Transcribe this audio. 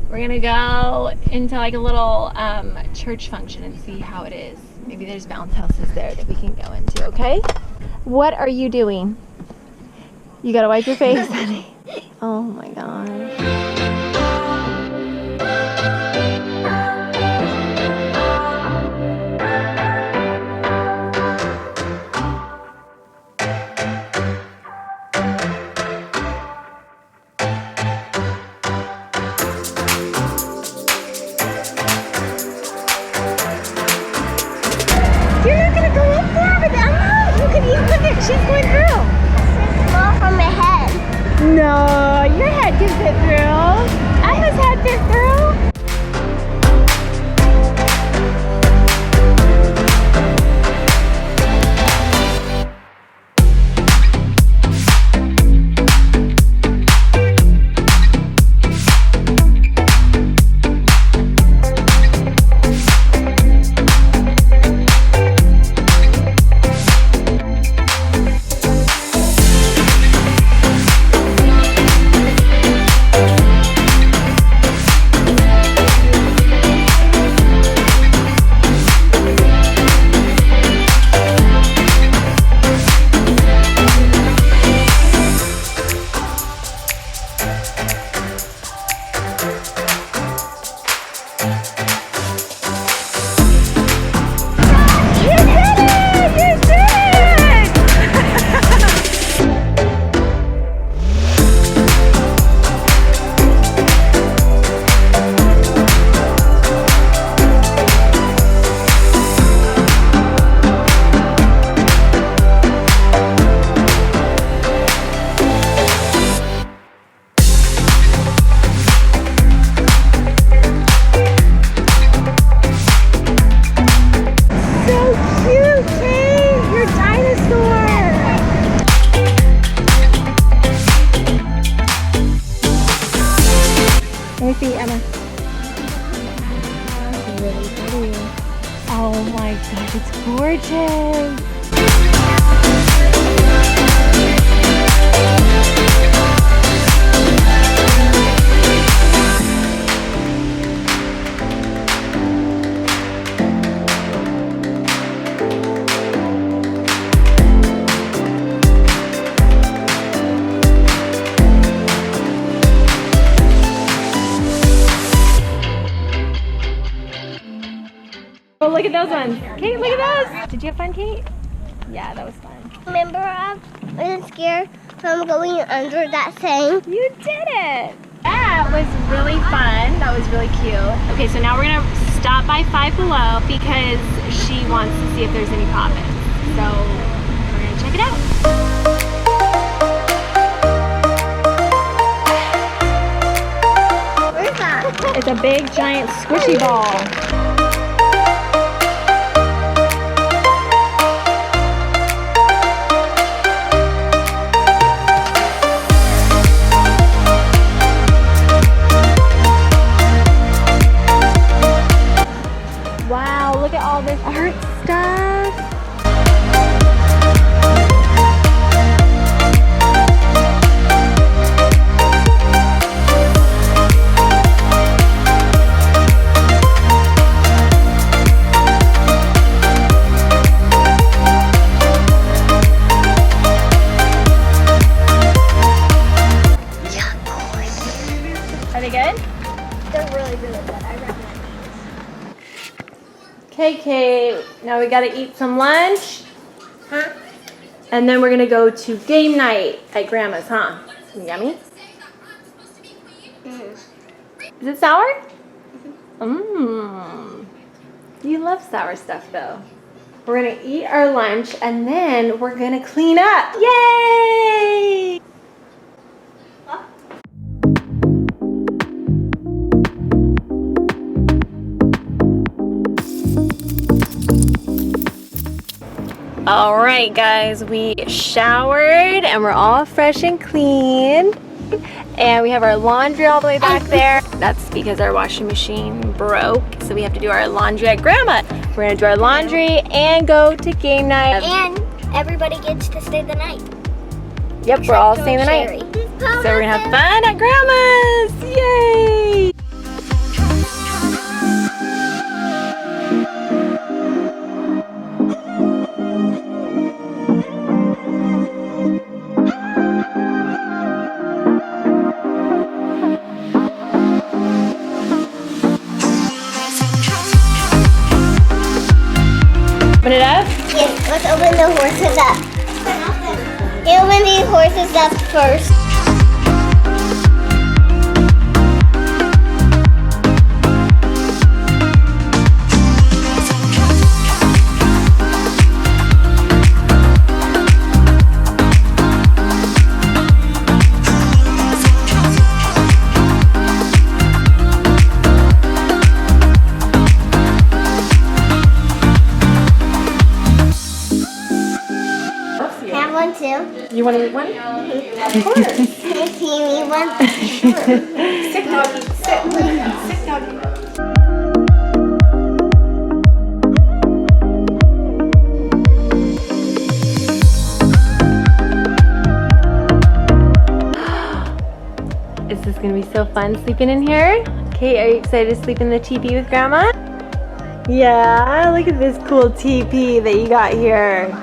We're gonna go into like a little church function and see how it is. Maybe there's bounce houses there that we can go into, okay? What are you doing? You gotta wipe your face, honey. Oh my gosh. She's going through. Fall from my head. No, your head can fit through. Emma's head fit through. Let me see, Emma. That's really pretty. Oh my gosh, it's gorgeous. Oh, look at those ones. Kate, look at those. Did you have fun, Kate? Yeah, that was fun. Remember, I was scared from going under that thing. You did it. That was really fun. That was really cute. Okay, so now we're going to stop by Five Below because she wants to see if there's any pop-ins. So we're going to check it out. What is that? It's a big, giant, squishy ball. Wow, look at all this art stuff. Are they good? They're really, really good. I recommend. Okay, Kate, now we gotta eat some lunch. Huh? And then we're gonna go to game night at Grandma's, huh? Yummy? Mm. Is it sour? Mmm. You love sour stuff though. We're gonna eat our lunch and then we're gonna clean up. Yay! All right, guys, we showered and we're all fresh and clean. And we have our laundry all the way back there. That's because our washing machine broke, so we have to do our laundry at Grandma. We're gonna do our laundry and go to game night. And everybody gets to stay the night. Yep, we're all staying the night. So we're gonna have fun at Grandma's. Yay! let's open the horses up. You open these horses up first. Have one too. You want to eat one? Of course. Can you eat one? Sit, doggy. Sit. Sit, doggy. Is this gonna be so fun sleeping in here? Kate, are you excited to sleep in the teepee with Grandma? Yeah, look at this cool teepee that you got here.